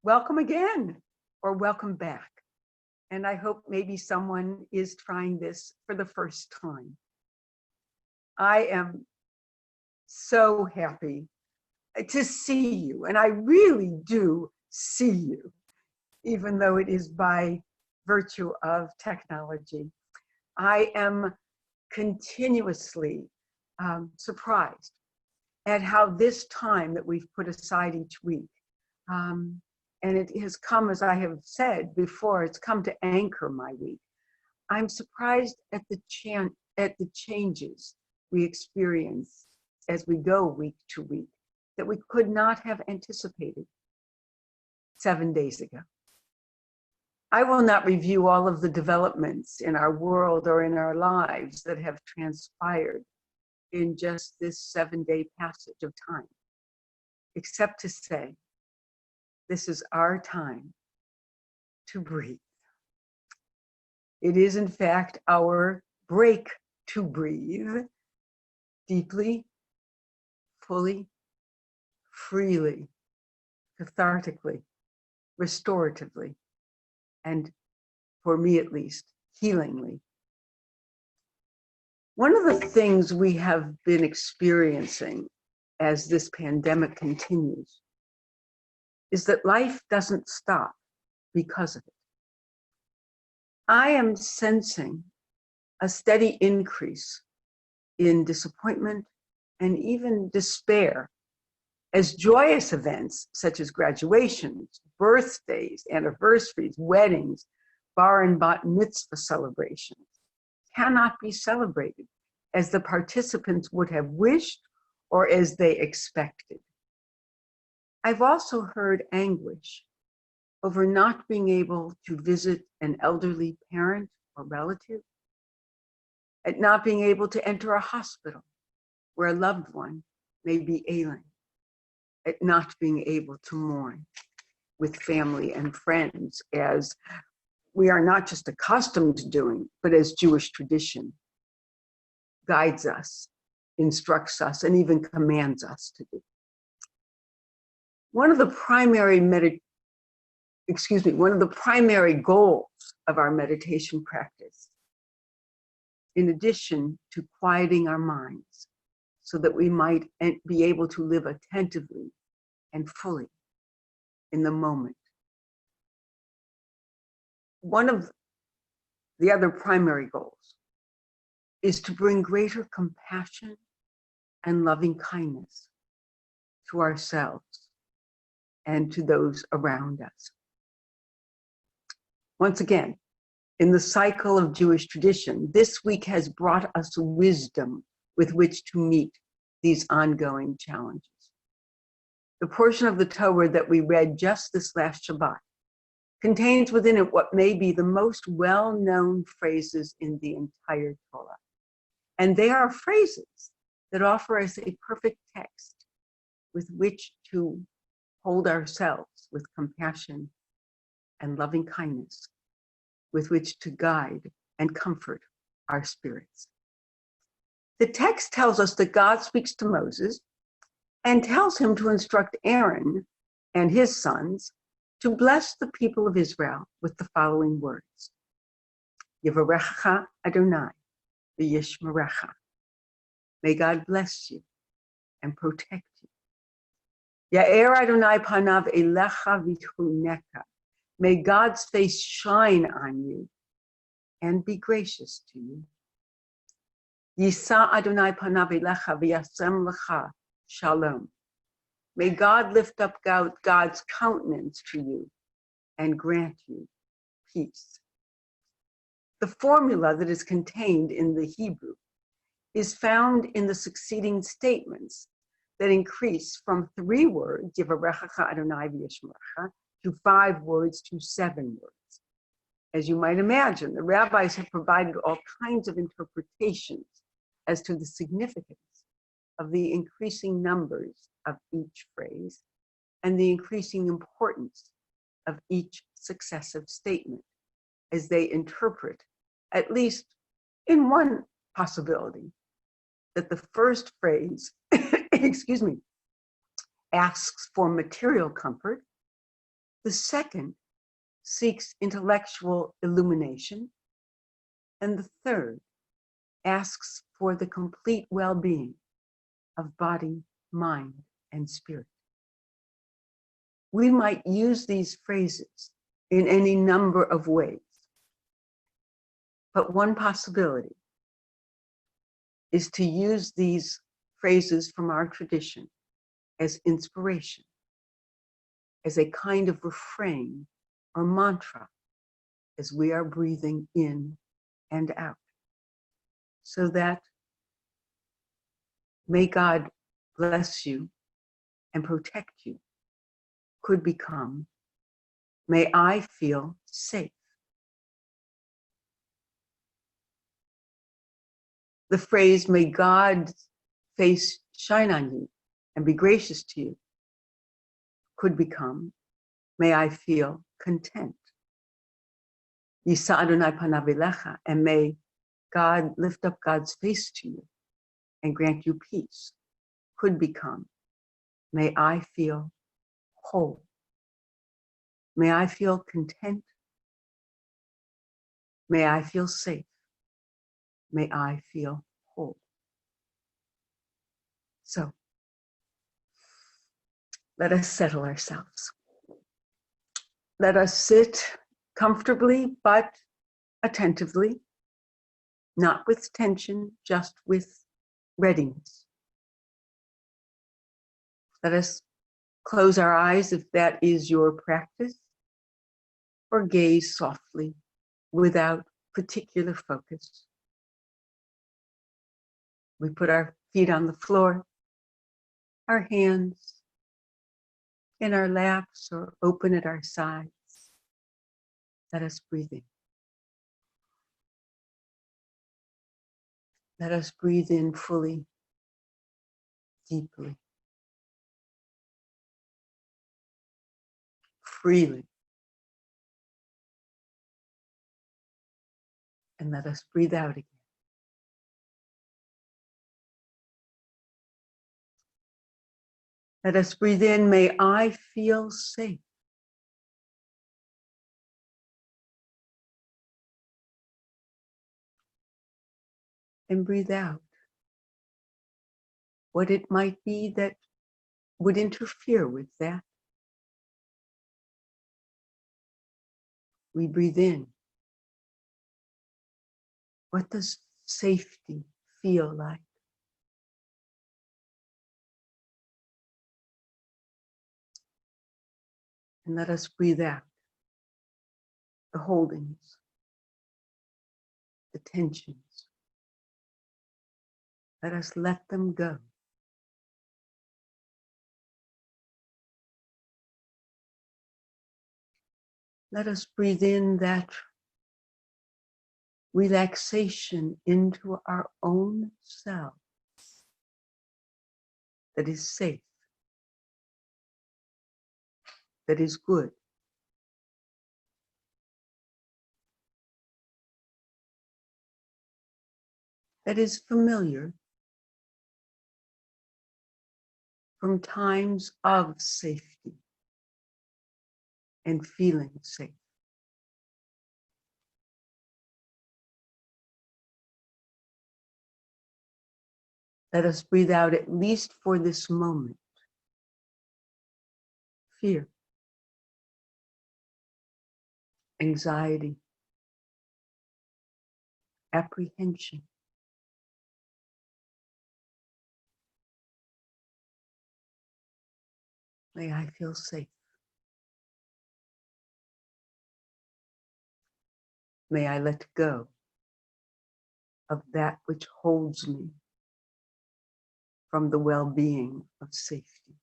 welcome again or welcome back. And I hope maybe someone is trying this for the first time. I am so happy to see you, and I really do see you, even though it is by virtue of technology. I am continuously surprised at how this time that we've put aside each week, and it has come, as I have said before, it's come to anchor my week. I'm surprised at the changes we experience as we go week to week that we could not have anticipated 7 days ago. I will not review all of the developments in our world or in our lives that have transpired in just this 7-day passage of time, except to say, this is our time to breathe. It is, in fact, our break to breathe deeply, fully, freely, cathartically, restoratively, and for me at least, healingly. One of the things we have been experiencing as this pandemic continues is that life doesn't stop because of it. I am sensing a steady increase in disappointment and even despair as joyous events such as graduations, birthdays, anniversaries, weddings, bar and bat mitzvah celebrations cannot be celebrated as the participants would have wished or as they expected. I've also heard anguish over not being able to visit an elderly parent or relative, at not being able to enter a hospital where a loved one may be ailing, at not being able to mourn with family and friends as we are not just accustomed to doing, but as Jewish tradition guides us, instructs us, and even commands us to do. One of the primary goals of our meditation practice, in addition to quieting our minds so that we might be able to live attentively and fully in the moment. One of the other primary goals is to bring greater compassion and loving kindness to ourselves and to those around us. Once again, in the cycle of Jewish tradition, this week has brought us wisdom with which to meet these ongoing challenges. The portion of the Torah that we read just this last Shabbat contains within it what may be the most well-known phrases in the entire Torah. And they are phrases that offer us a perfect text with which to hold ourselves with compassion and loving kindness, with which to guide and comfort our spirits. The text tells us that God speaks to Moses and tells him to instruct Aaron and his sons to bless the people of Israel with the following words. Yivarecha Adonai v'yishmerecha. May God bless you and protect you. Ya'er Adonai panav elecha v'chuneka. May God's face shine on you and be gracious to you. Yisa Adonai panav elecha v'yasem lecha shalom. May God lift up God's countenance to you and grant you peace. The formula that is contained in the Hebrew is found in the succeeding statements that increase from 3 words, Yivarecha Adonai v'yishmerecha, to 5 words to 7 words. As you might imagine, the rabbis have provided all kinds of interpretations as to the significance of the increasing numbers of each phrase and the increasing importance of each successive statement as they interpret, at least in one possibility, that the first phrase, asks for material comfort, The second seeks intellectual illumination. And the third asks for the complete well-being of body, mind, and spirit. We might use these phrases in any number of ways, but one possibility is to use these phrases from our tradition as inspiration, as a kind of refrain or mantra as we are breathing in and out. So that may God bless you and protect you could become, may I feel safe. The phrase, may God's face shine on you and be gracious to you, could become, may I feel content. Yisa Adonai panav elecha, and may God lift up God's face to you and grant you peace, could become, may I feel whole. May I feel content. May I feel safe. May I feel whole. So let us settle ourselves. Let us sit comfortably but attentively, not with tension, just with readiness. Let us close our eyes if that is your practice, or gaze softly without particular focus. We put our feet on the floor, our hands in our laps or open at our sides. Let us breathe in. Let us breathe in fully, deeply, freely. And let us breathe out again. Let us breathe in, may I feel safe. And breathe out what it might be that would interfere with that. We breathe in. What does safety feel like? And let us breathe out the holdings, the tensions. Let us let them go. Let us breathe in that relaxation into our own selves that is safe, that is good. That is familiar from times of safety and feeling safe. Let us breathe out, at least for this moment, fear, anxiety, apprehension. May I feel safe. May I let go of that which holds me from the well-being of safety.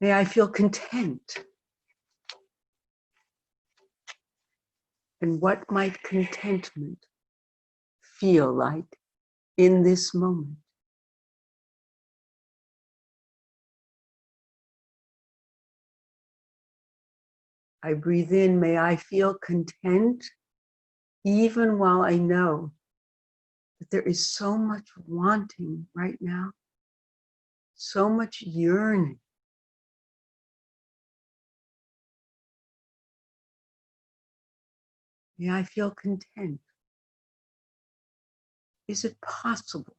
May I feel content. And what might contentment feel like in this moment? I breathe in, may I feel content, even while I know that there is so much wanting right now, so much yearning. May I feel content. Is it possible,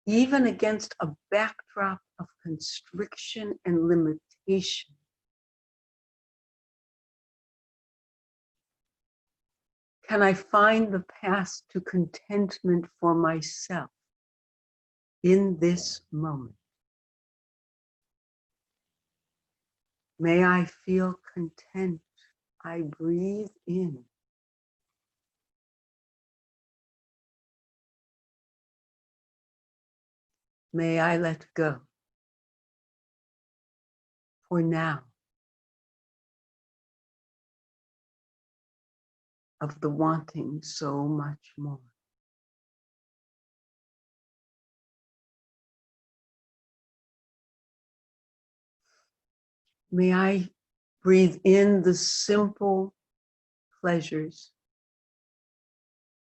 even against a backdrop of constriction and limitation, can I find the path to contentment for myself in this moment? May I feel content. I breathe in. May I let go for now of the wanting so much more. May I breathe in the simple pleasures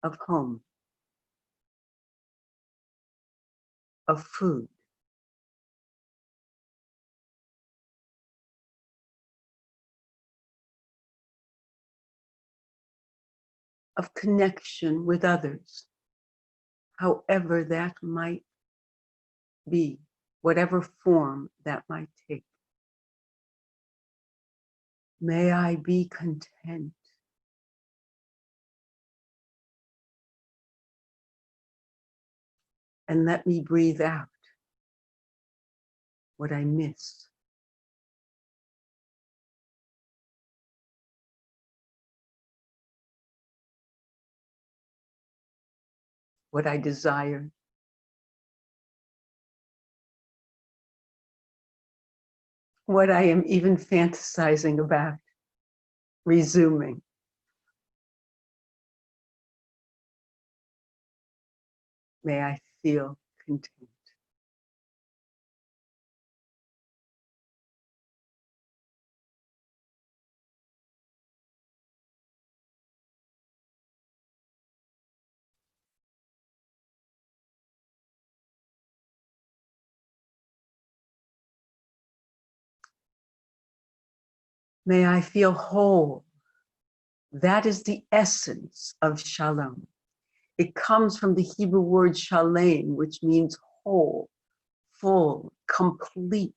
of home, of food, of connection with others, however that might be, whatever form that might take. May I be content. And let me breathe out what I miss. What I desire. What I am even fantasizing about resuming. May I feel content. May I feel whole. That is the essence of shalom. It comes from the Hebrew word shalem, which means whole, full, complete.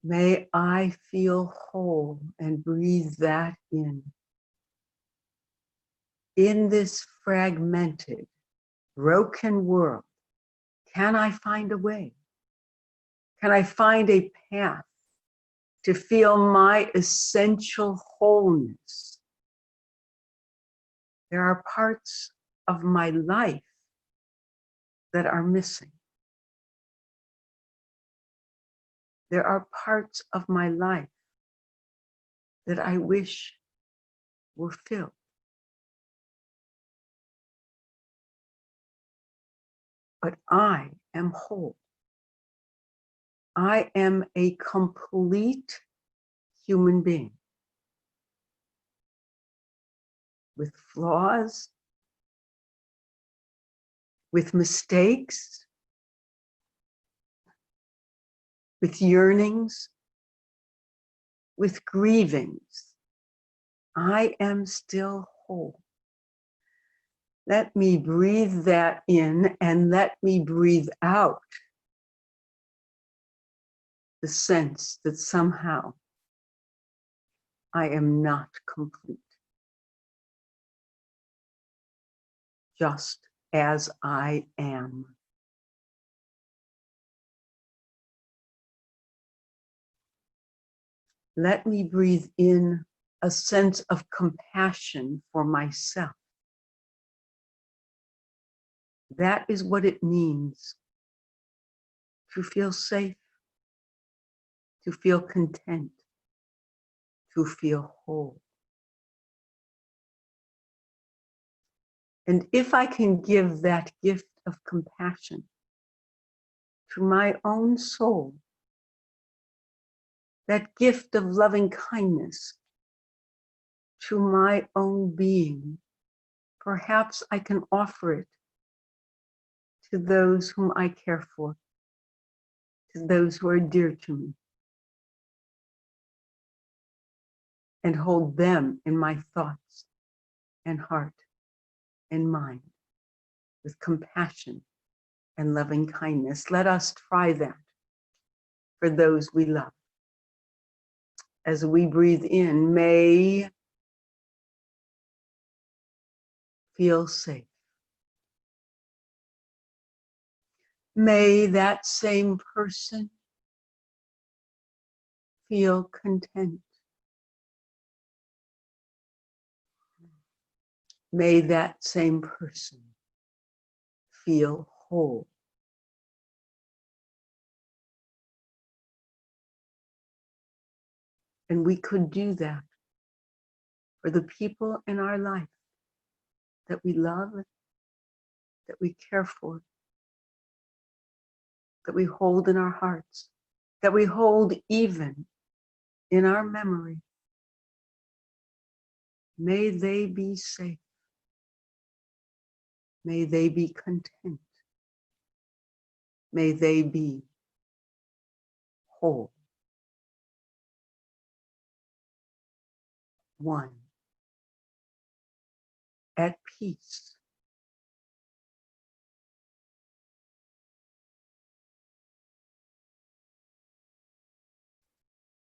May I feel whole and breathe that in. In this fragmented, broken world, can I find a way? Can I find a path to feel my essential wholeness? There are parts of my life that are missing. There are parts of my life that I wish were filled. But I am whole. I am a complete human being with flaws, with mistakes, with yearnings, with grievings. I am still whole. Let me breathe that in and let me breathe out the sense that somehow I am not complete, just as I am. Let me breathe in a sense of compassion for myself. That is what it means to feel safe, to feel content, to feel whole. And if I can give that gift of compassion to my own soul, that gift of loving kindness to my own being, perhaps I can offer it to those whom I care for, to those who are dear to me, and hold them in my thoughts and heart and mind with compassion and loving kindness. Let us try that for those we love. As we breathe in, may feel safe. May that same person feel content. May that same person feel whole. And we could do that for the people in our life that we love, that we care for, that we hold in our hearts, that we hold even in our memory. May they be safe. May they be content. May they be whole. One, at peace.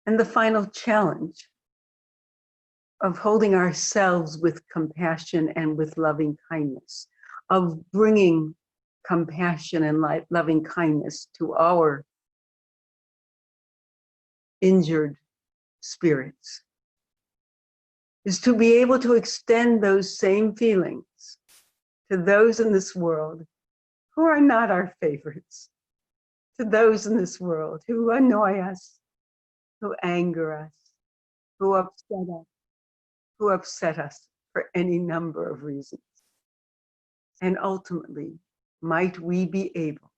And the final challenge of holding ourselves with compassion and with loving kindness, of bringing compassion and loving kindness to our injured spirits, is to be able to extend those same feelings to those in this world who are not our favorites, to those in this world who annoy us, who anger us, who upset us for any number of reasons. And ultimately, might we be able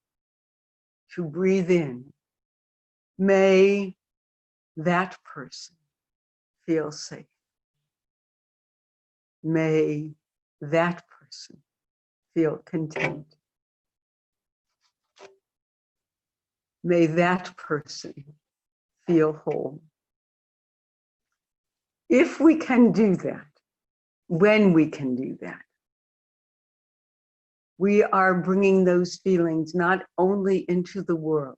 to breathe in, may that person feel safe. May that person feel content. May that person feel whole. If we can do that, when we can do that, we are bringing those feelings not only into the world,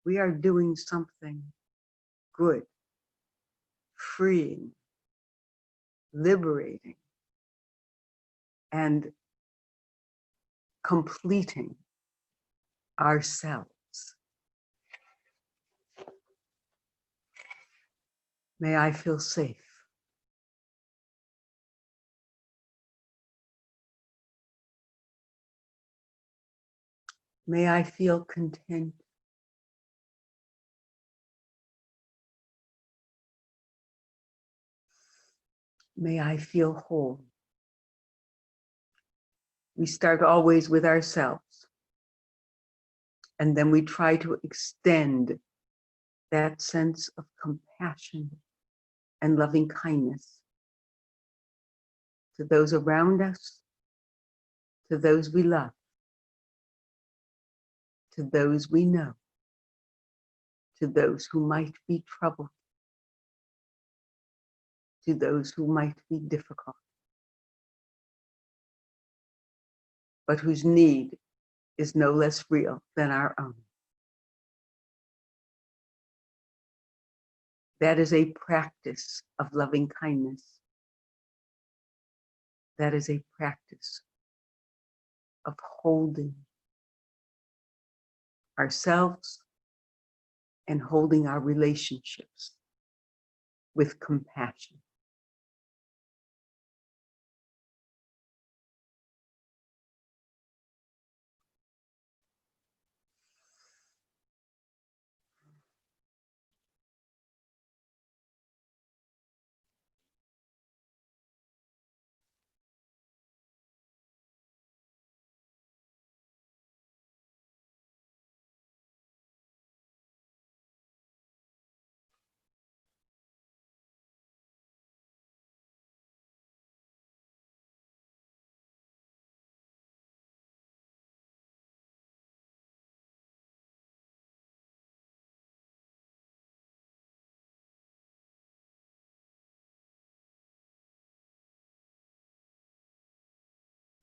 we are doing something good, freeing, liberating, and completing ourselves. May I feel safe. May I feel content. May I feel whole. We start always with ourselves, and then we try to extend that sense of compassion and loving kindness to those around us, to those we love, to those we know, to those who might be troubled, to those who might be difficult, but whose need is no less real than our own. That is a practice of loving kindness. That is a practice of holding ourselves and holding our relationships with compassion.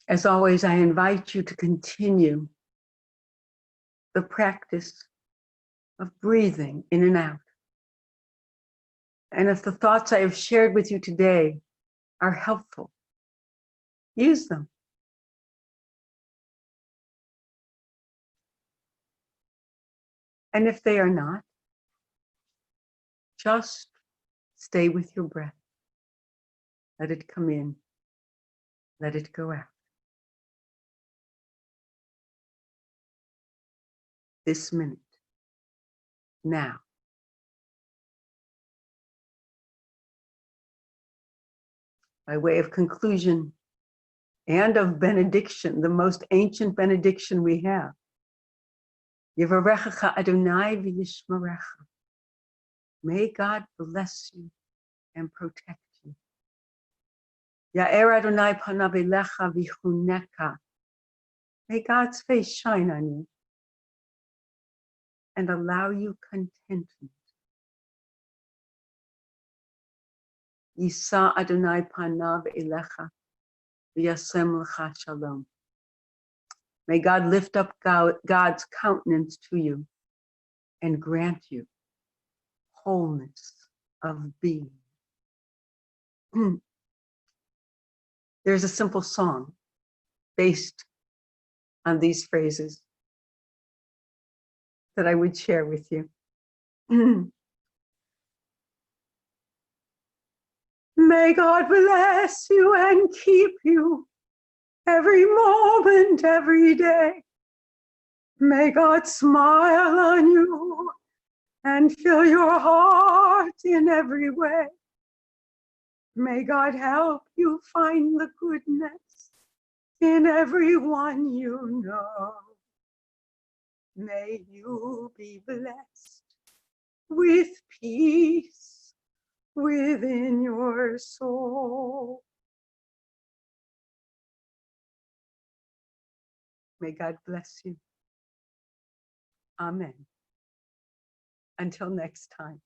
As always, I invite you to continue the practice of breathing in and out. And if the thoughts I have shared with you today are helpful, use them. And if they are not, just stay with your breath. Let it come in, let it go out. This minute, now. By way of conclusion and of benediction, the most ancient benediction we have. Yevarechecha Adonai v'yishmerecha. May God bless you and protect you. Ya'er Adonai panav elecha v'chuneka. May God's face shine on you and allow you contentment. Yisa Adonai panav elecha v'yasem lecha shalom. May God lift up God's countenance to you and grant you wholeness of being. There's a simple song based on these phrases that I would share with you. May God bless you and keep you every moment, every day. May God smile on you and fill your heart in every way. May God help you find the goodness in everyone you know. May you be blessed with peace within your soul. May God bless you. Amen. Until next time.